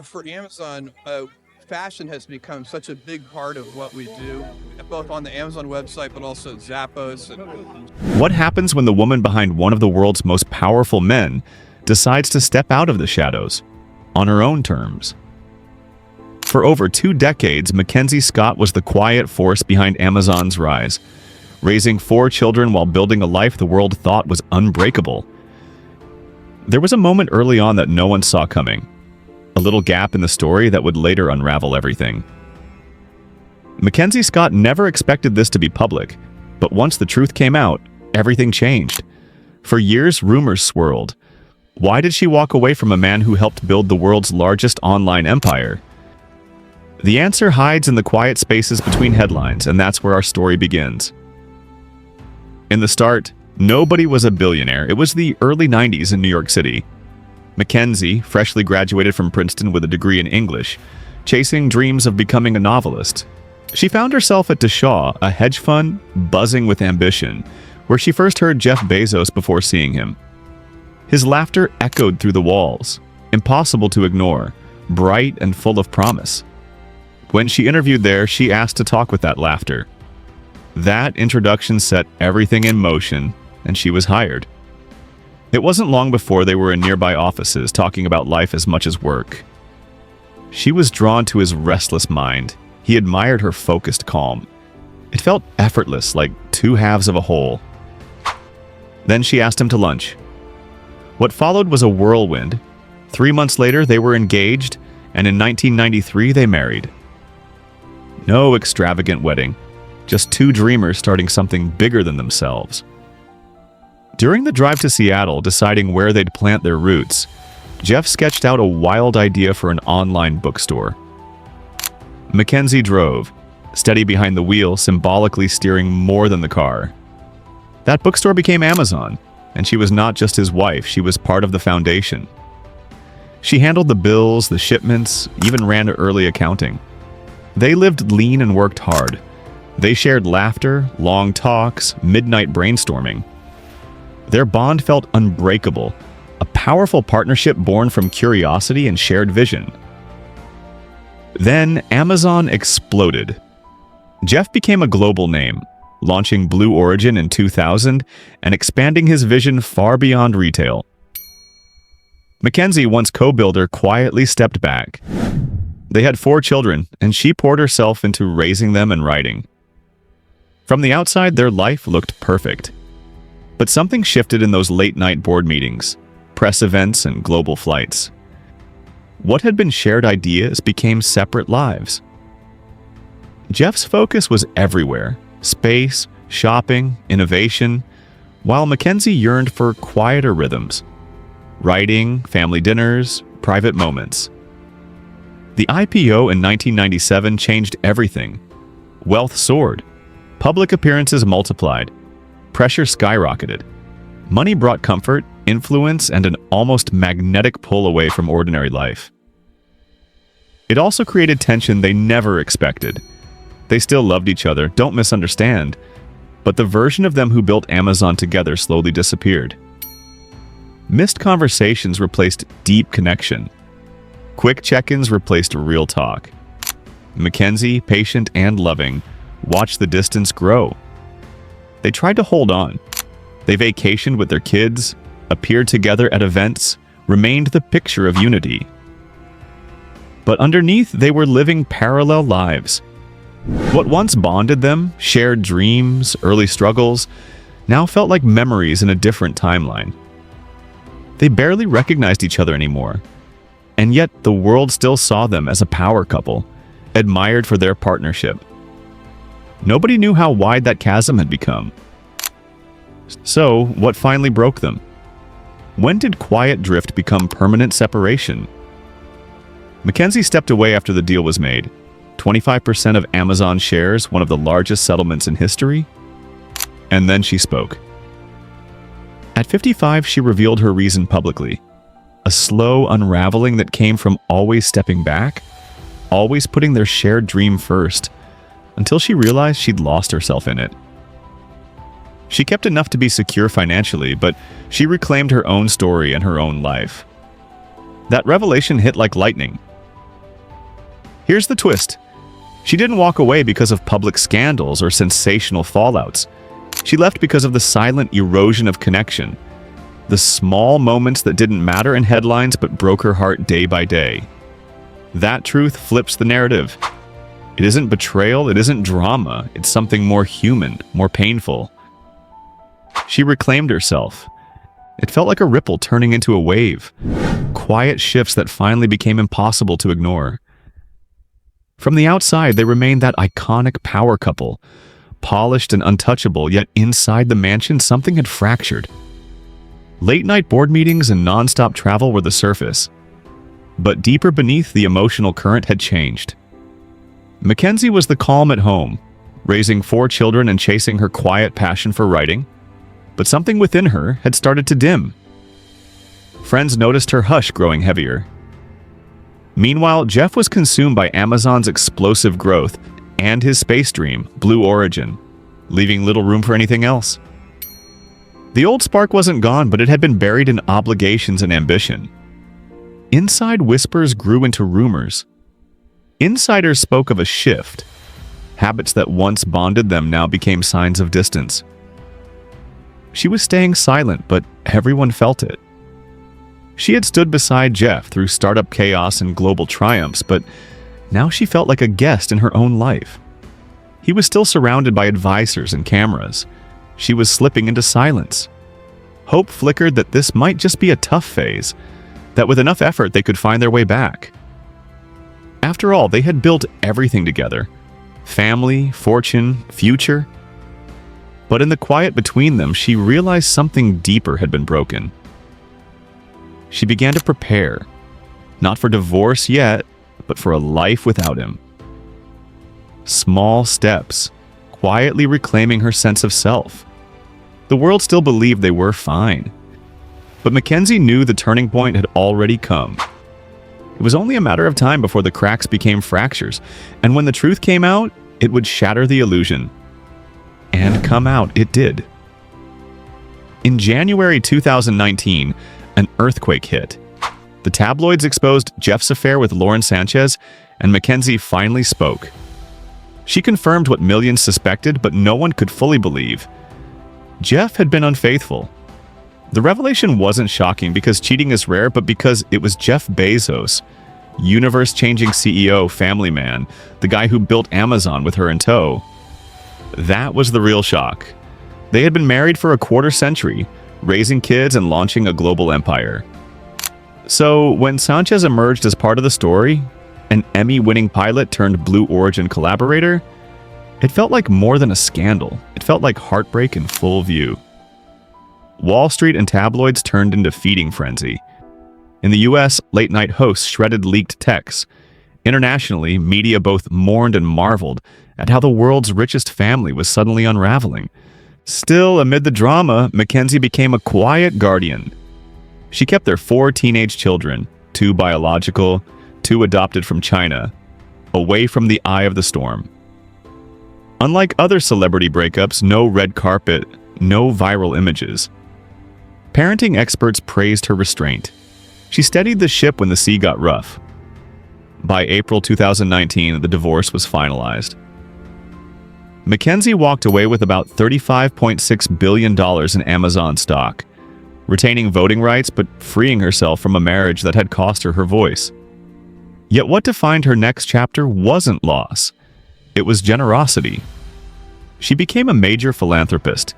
For Amazon, fashion has become such a big part of what we do, both on the Amazon website, but also Zappos. What happens when the woman behind one of the world's most powerful men decides to step out of the shadows on her own terms? For over 2 decades, MacKenzie Scott was the quiet force behind Amazon's rise, raising 4 children while building a life the world thought was unbreakable. There was a moment early on that no one saw coming, a little gap in the story that would later unravel everything. MacKenzie Scott never expected this to be public, but once the truth came out, everything changed. For years, rumors swirled. Why did she walk away from a man who helped build the world's largest online empire? The answer hides in the quiet spaces between headlines, and that's where our story begins. In the start, nobody was a billionaire. It was the early 90s in New York City. MacKenzie, freshly graduated from Princeton with a degree in English, chasing dreams of becoming a novelist. She found herself at DeShaw, a hedge fund buzzing with ambition, where she first heard Jeff Bezos before seeing him. His laughter echoed through the walls, impossible to ignore, bright and full of promise. When she interviewed there, she asked to talk with that laughter. That introduction set everything in motion, and she was hired. It wasn't long before they were in nearby offices talking about life as much as work. She was drawn to his restless mind. He admired her focused calm. It felt effortless, like 2 halves of a whole. Then she asked him to lunch. What followed was a whirlwind. 3 months later, they were engaged, and in 1993, they married. No extravagant wedding, just 2 dreamers starting something bigger than themselves. During the drive to Seattle, deciding where they'd plant their roots, Jeff sketched out a wild idea for an online bookstore. MacKenzie drove, steady behind the wheel, symbolically steering more than the car. That bookstore became Amazon, and she was not just his wife, she was part of the foundation. She handled the bills, the shipments, even ran early accounting. They lived lean and worked hard. They shared laughter, long talks, midnight brainstorming. Their bond felt unbreakable, a powerful partnership born from curiosity and shared vision. Then Amazon exploded. Jeff became a global name, launching Blue Origin in 2000 and expanding his vision far beyond retail. MacKenzie, once co-builder, quietly stepped back. They had 4 children, and she poured herself into raising them and writing. From the outside, their life looked perfect. But something shifted in those late-night board meetings, press events, and global flights. What had been shared ideas became separate lives. Jeff's focus was everywhere: space, shopping, innovation, while MacKenzie yearned for quieter rhythms: writing, family dinners, private moments. The IPO in 1997 changed everything. Wealth soared. Public appearances multiplied. Pressure skyrocketed. Money brought comfort, influence, and an almost magnetic pull away from ordinary life. It also created tension they never expected. They still loved each other, don't misunderstand, but the version of them who built Amazon together slowly disappeared. Missed conversations replaced deep connection. Quick check-ins replaced real talk. MacKenzie, patient and loving, watched the distance grow. They tried to hold on. They vacationed with their kids, appeared together at events, remained the picture of unity. But underneath, they were living parallel lives. What once bonded them, shared dreams, early struggles, now felt like memories in a different timeline. They barely recognized each other anymore. And yet, the world still saw them as a power couple, admired for their partnership. Nobody knew how wide that chasm had become. So, what finally broke them? When did quiet drift become permanent separation? MacKenzie stepped away after the deal was made. 25% of Amazon shares, one of the largest settlements in history. And then she spoke. At 55, she revealed her reason publicly. A slow unraveling that came from always stepping back, always putting their shared dream first, until she realized she'd lost herself in it. She kept enough to be secure financially, but she reclaimed her own story and her own life. That revelation hit like lightning. Here's the twist. She didn't walk away because of public scandals or sensational fallouts. She left because of the silent erosion of connection. The small moments that didn't matter in headlines but broke her heart day by day. That truth flips the narrative. It isn't betrayal, it isn't drama, it's something more human, more painful. She reclaimed herself. It felt like a ripple turning into a wave. Quiet shifts that finally became impossible to ignore. From the outside, they remained that iconic power couple, polished and untouchable, yet inside the mansion, something had fractured. Late-night board meetings and non-stop travel were the surface. But deeper beneath, the emotional current had changed. MacKenzie was the calm at home, raising 4 children and chasing her quiet passion for writing. But something within her had started to dim. Friends noticed her hush growing heavier. Meanwhile, Jeff was consumed by Amazon's explosive growth and his space dream, Blue Origin, leaving little room for anything else. The old spark wasn't gone, but it had been buried in obligations and ambition. Inside whispers grew into rumors. Insiders spoke of a shift. Habits that once bonded them now became signs of distance. She was staying silent, but everyone felt it. She had stood beside Jeff through startup chaos and global triumphs, but now she felt like a guest in her own life. He was still surrounded by advisors and cameras. She was slipping into silence. Hope flickered that this might just be a tough phase, that with enough effort they could find their way back. After all, they had built everything together: family, fortune, future. But in the quiet between them, she realized something deeper had been broken. She began to prepare, not for divorce yet, but for a life without him. Small steps, quietly reclaiming her sense of self. The world still believed they were fine. But MacKenzie knew the turning point had already come. It was only a matter of time before the cracks became fractures, and when the truth came out, it would shatter the illusion. And come out it did. In January 2019, an earthquake hit. The tabloids exposed Jeff's affair with Lauren Sanchez, and MacKenzie finally spoke. She confirmed what millions suspected, but no one could fully believe. Jeff had been unfaithful. The revelation wasn't shocking because cheating is rare, but because it was Jeff Bezos, universe-changing CEO, family man, the guy who built Amazon with her in tow. That was the real shock. They had been married for a quarter century, raising kids and launching a global empire. So when Sanchez emerged as part of the story, an Emmy-winning pilot turned Blue Origin collaborator, it felt like more than a scandal. It felt like heartbreak in full view. Wall Street and tabloids turned into feeding frenzy. In the US, late-night hosts shredded leaked texts. Internationally, media both mourned and marveled at how the world's richest family was suddenly unraveling. Still, amid the drama, MacKenzie became a quiet guardian. She kept their 4 teenage children, 2 biological, 2 adopted from China, away from the eye of the storm. Unlike other celebrity breakups, no red carpet, no viral images. Parenting experts praised her restraint. She steadied the ship when the sea got rough. By April 2019, the divorce was finalized. MacKenzie walked away with about $35.6 billion in Amazon stock, retaining voting rights but freeing herself from a marriage that had cost her her voice. Yet what defined her next chapter wasn't loss. It was generosity. She became a major philanthropist,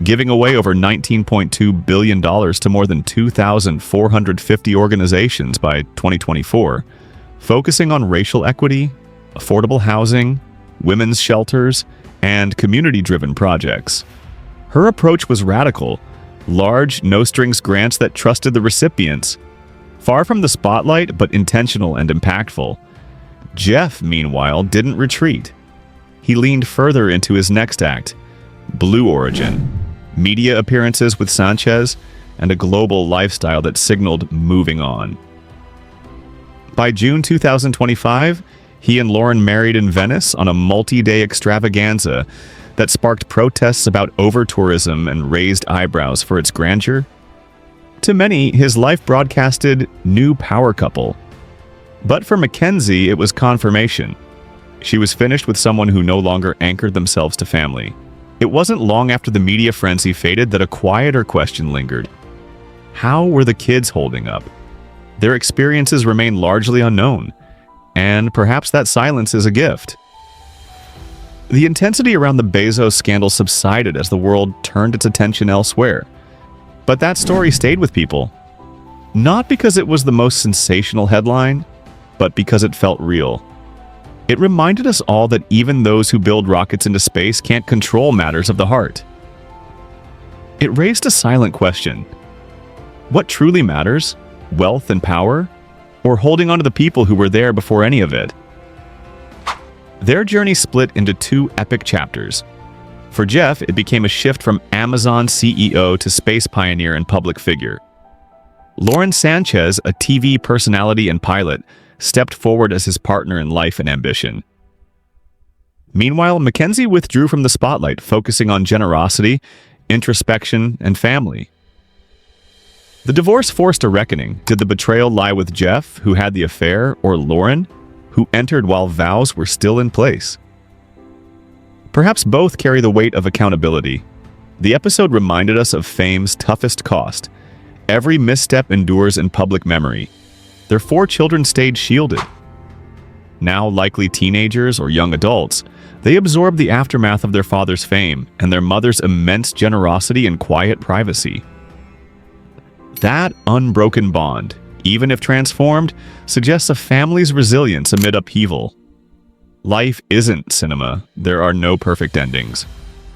giving away over $19.2 billion to more than 2,450 organizations by 2024, focusing on racial equity, affordable housing, women's shelters, and community-driven projects. Her approach was radical, large, no-strings grants that trusted the recipients. Far from the spotlight, but intentional and impactful. Jeff, meanwhile, didn't retreat. He leaned further into his next act, Blue Origin, media appearances with Sanchez, and a global lifestyle that signaled moving on. By June 2025, he and Lauren married in Venice on a multi-day extravaganza that sparked protests about over-tourism and raised eyebrows for its grandeur. To many, his life broadcasted new power couple. But for MacKenzie, it was confirmation. She was finished with someone who no longer anchored themselves to family. It wasn't long after the media frenzy faded that a quieter question lingered. How were the kids holding up? Their experiences remain largely unknown, and perhaps that silence is a gift. The intensity around the Bezos scandal subsided as the world turned its attention elsewhere. But that story stayed with people. Not because it was the most sensational headline, but because it felt real. It reminded us all that even those who build rockets into space can't control matters of the heart. It raised a silent question. What truly matters? Wealth and power? Or holding on to the people who were there before any of it? Their journey split into two epic chapters. For Jeff, it became a shift from Amazon CEO to space pioneer and public figure. Lauren Sanchez, a TV personality and pilot, stepped forward as his partner in life and ambition. Meanwhile, MacKenzie withdrew from the spotlight, focusing on generosity, introspection, and family. The divorce forced a reckoning. Did the betrayal lie with Jeff, who had the affair, or Lauren, who entered while vows were still in place? Perhaps both carry the weight of accountability. The episode reminded us of fame's toughest cost. Every misstep endures in public memory. Their 4 children stayed shielded. Now likely teenagers or young adults, they absorbed the aftermath of their father's fame and their mother's immense generosity and quiet privacy. That unbroken bond, even if transformed, suggests a family's resilience amid upheaval. Life isn't cinema. There are no perfect endings.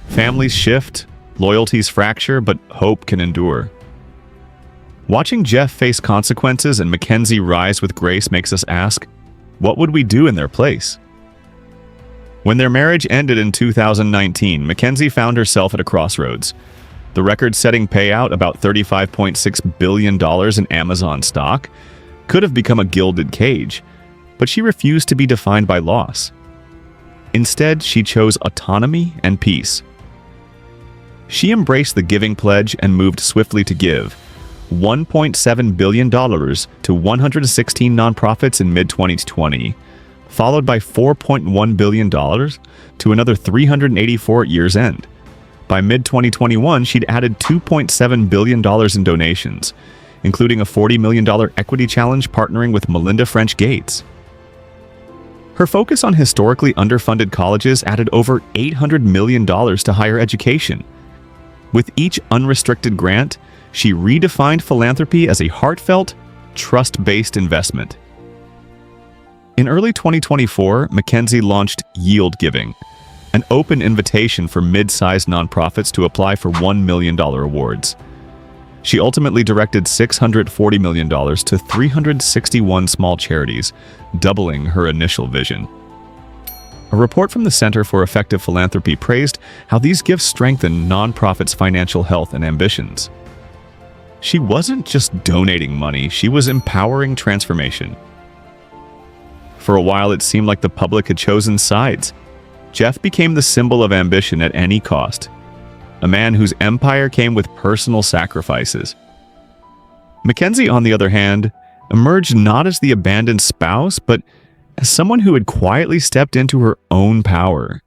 Families shift, loyalties fracture, but hope can endure. Watching Jeff face consequences and MacKenzie rise with grace makes us ask, what would we do in their place? When their marriage ended in 2019, MacKenzie found herself at a crossroads. The record-setting payout, about $35.6 billion in Amazon stock, could have become a gilded cage, but she refused to be defined by loss. Instead, she chose autonomy and peace. She embraced the giving pledge and moved swiftly to give $1.7 billion to 116 nonprofits in mid-2020, followed by $4.1 billion to another 384 at year's end. By mid-2021, she'd added $2.7 billion in donations, including a $40 million equity challenge partnering with Melinda French Gates. Her focus on historically underfunded colleges added over $800 million to higher education. With each unrestricted grant, she redefined philanthropy as a heartfelt, trust-based investment. In early 2024, MacKenzie launched Yield Giving, an open invitation for mid-sized nonprofits to apply for $1 million awards. She ultimately directed $640 million to 361 small charities, doubling her initial vision. A report from the Center for Effective Philanthropy praised how these gifts strengthen nonprofits' financial health and ambitions. She wasn't just donating money, she was empowering transformation. For a while, it seemed like the public had chosen sides. Jeff became the symbol of ambition at any cost, a man whose empire came with personal sacrifices. MacKenzie, on the other hand, emerged not as the abandoned spouse, but as someone who had quietly stepped into her own power.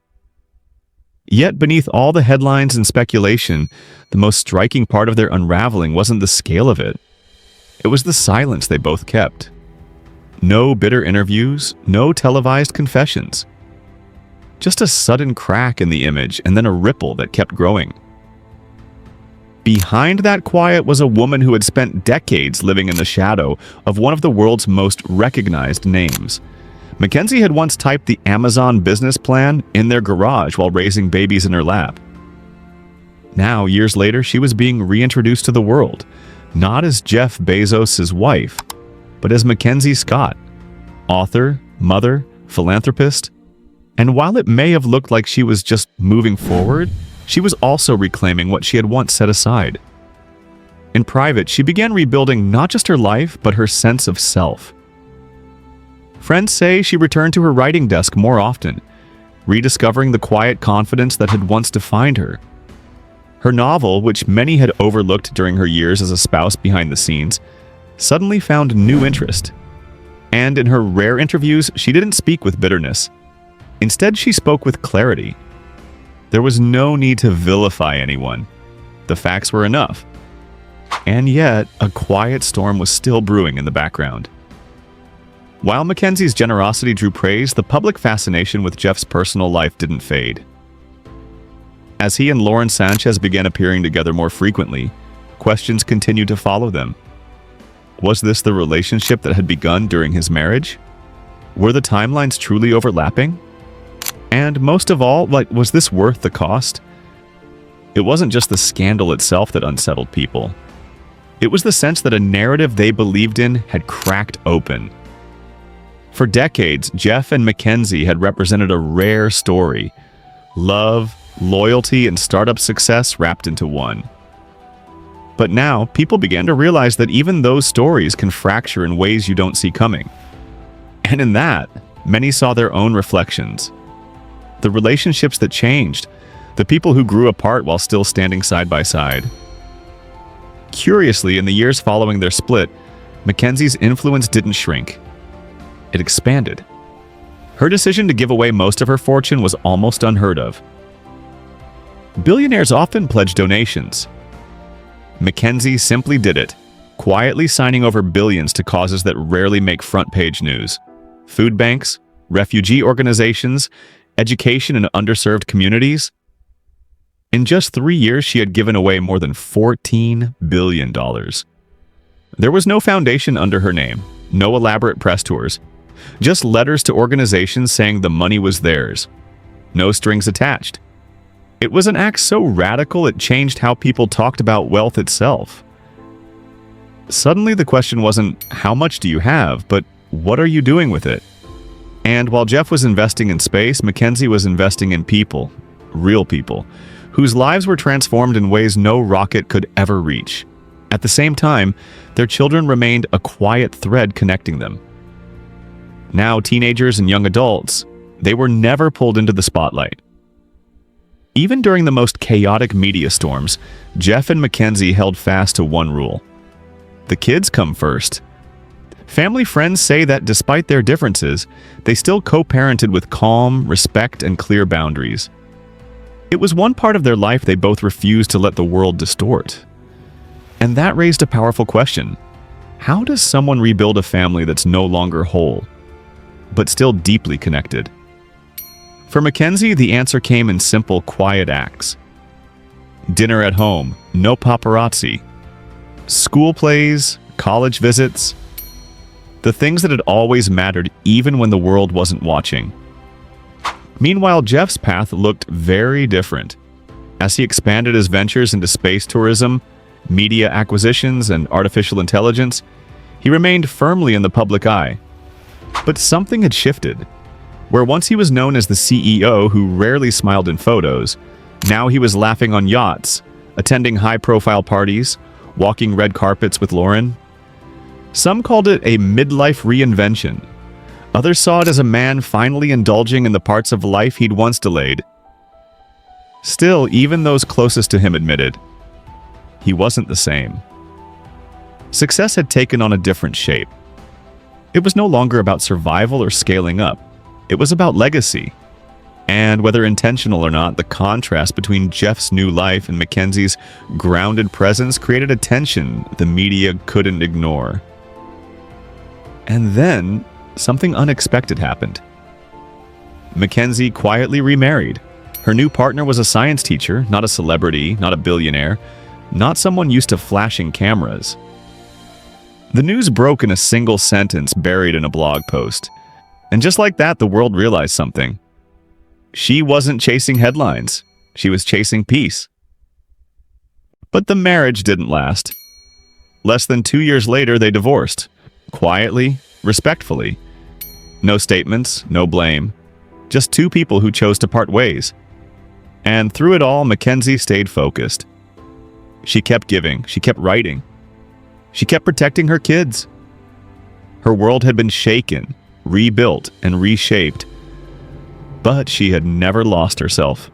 Yet beneath all the headlines and speculation, the most striking part of their unraveling wasn't the scale of it. It was the silence they both kept. No bitter interviews, no televised confessions. Just a sudden crack in the image and then a ripple that kept growing. Behind that quiet was a woman who had spent decades living in the shadow of one of the world's most recognized names. MacKenzie had once typed the Amazon business plan in their garage while raising babies in her lap. Now, years later, she was being reintroduced to the world, not as Jeff Bezos' wife, but as MacKenzie Scott, author, mother, philanthropist. And while it may have looked like she was just moving forward, she was also reclaiming what she had once set aside. In private, she began rebuilding not just her life, but her sense of self. Friends say she returned to her writing desk more often, rediscovering the quiet confidence that had once defined her. Her novel, which many had overlooked during her years as a spouse behind the scenes, suddenly found new interest. And in her rare interviews, she didn't speak with bitterness. Instead, she spoke with clarity. There was no need to vilify anyone. The facts were enough. And yet, a quiet storm was still brewing in the background. While MacKenzie's generosity drew praise, the public fascination with Jeff's personal life didn't fade. As he and Lauren Sanchez began appearing together more frequently, questions continued to follow them. Was this the relationship that had begun during his marriage? Were the timelines truly overlapping? And most of all, was this worth the cost? It wasn't just the scandal itself that unsettled people. It was the sense that a narrative they believed in had cracked open. For decades, Jeff and MacKenzie had represented a rare story: love, loyalty, and startup success wrapped into one. But now, people began to realize that even those stories can fracture in ways you don't see coming. And in that, many saw their own reflections. The relationships that changed, the people who grew apart while still standing side by side. Curiously, in the years following their split, MacKenzie's influence didn't shrink. It expanded. Her decision to give away most of her fortune was almost unheard of. Billionaires often pledge donations. MacKenzie simply did it, quietly signing over billions to causes that rarely make front-page news: food banks, refugee organizations, education in underserved communities. In just 3 years, she had given away more than $14 billion. There was no foundation under her name, no elaborate press tours, just letters to organizations saying the money was theirs. No strings attached. It was an act so radical it changed how people talked about wealth itself. Suddenly the question wasn't, how much do you have, but what are you doing with it? And while Jeff was investing in space, MacKenzie was investing in people, real people, whose lives were transformed in ways no rocket could ever reach. At the same time, their children remained a quiet thread connecting them. Now teenagers and young adults, they were never pulled into the spotlight. Even during the most chaotic media storms, Jeff and MacKenzie held fast to one rule: the kids come first. Family friends say that despite their differences, they still co-parented with calm, respect, and clear boundaries. It was one part of their life they both refused to let the world distort. And that raised a powerful question: how does someone rebuild a family that's no longer whole, but still deeply connected? For MacKenzie, the answer came in simple, quiet acts. Dinner at home, no paparazzi. School plays, college visits. The things that had always mattered even when the world wasn't watching. Meanwhile, Jeff's path looked very different. As he expanded his ventures into space tourism, media acquisitions, and artificial intelligence, he remained firmly in the public eye. But something had shifted. Where once he was known as the CEO who rarely smiled in photos, now he was laughing on yachts, attending high-profile parties, walking red carpets with Lauren. Some called it a midlife reinvention. Others saw it as a man finally indulging in the parts of life he'd once delayed. Still, even those closest to him admitted, he wasn't the same. Success had taken on a different shape. It was no longer about survival or scaling up. It was about legacy. And whether intentional or not, the contrast between Jeff's new life and MacKenzie's grounded presence created a tension the media couldn't ignore. And then, something unexpected happened. MacKenzie quietly remarried. Her new partner was a science teacher, not a celebrity, not a billionaire, not someone used to flashing cameras. The news broke in a single sentence buried in a blog post. And just like that, the world realized something. She wasn't chasing headlines. She was chasing peace. But the marriage didn't last. Less than 2 years later, they divorced. Quietly, respectfully. No statements, no blame. Just two people who chose to part ways. And through it all, MacKenzie stayed focused. She kept giving. She kept writing. She kept protecting her kids. Her world had been shaken, rebuilt, and reshaped. But she had never lost herself.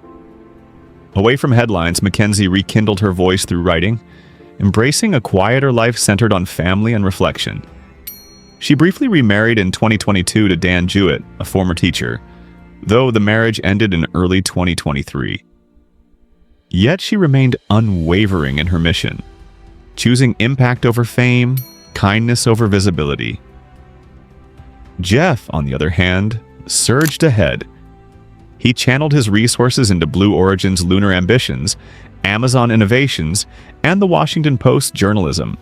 Away from headlines, MacKenzie rekindled her voice through writing, embracing a quieter life centered on family and reflection. She briefly remarried in 2022 to Dan Jewett, a former teacher, though the marriage ended in early 2023. Yet she remained unwavering in her mission, choosing impact over fame, kindness over visibility. Jeff, on the other hand, surged ahead. He channeled his resources into Blue Origin's lunar ambitions, Amazon innovations, and the Washington Post journalism.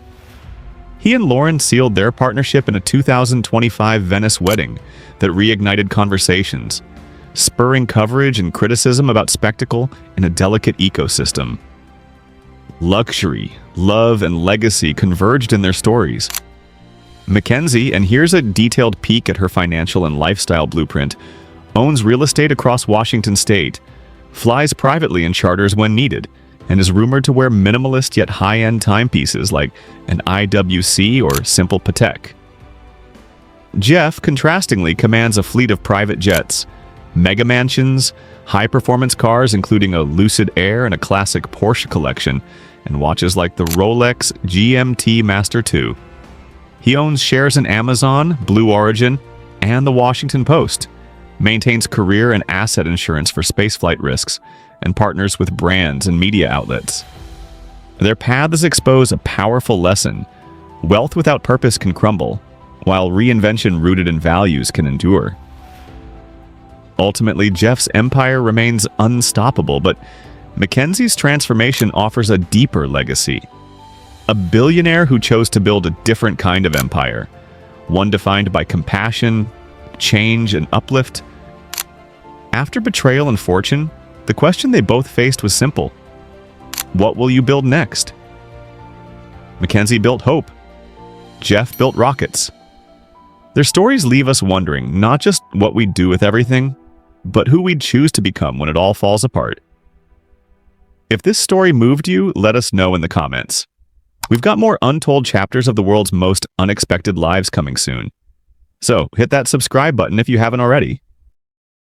He and Lauren sealed their partnership in a 2025 Venice wedding that reignited conversations, spurring coverage and criticism about spectacle in a delicate ecosystem. Luxury, love, and legacy converged in their stories. MacKenzie, and here's a detailed peek at her financial and lifestyle blueprint, owns real estate across Washington state, flies privately and charters when needed, and is rumored to wear minimalist yet high-end timepieces like an IWC or simple Patek. Jeff, contrastingly, commands a fleet of private jets, mega mansions, high-performance cars including a Lucid Air and a classic Porsche collection, and watches like the Rolex GMT Master 2. He owns shares in Amazon, Blue Origin, and the Washington Post, maintains career and asset insurance for spaceflight risks, and partners with brands and media outlets. Their paths expose a powerful lesson. Wealth without purpose can crumble, while reinvention rooted in values can endure. Ultimately, Jeff's empire remains unstoppable, but MacKenzie's transformation offers a deeper legacy. A billionaire who chose to build a different kind of empire, one defined by compassion, change, and uplift. After betrayal and fortune, the question they both faced was simple. What will you build next? MacKenzie built hope. Jeff built rockets. Their stories leave us wondering not just what we'd do with everything, but who we'd choose to become when it all falls apart. If this story moved you, let us know in the comments. We've got more untold chapters of the world's most unexpected lives coming soon. So hit that subscribe button if you haven't already.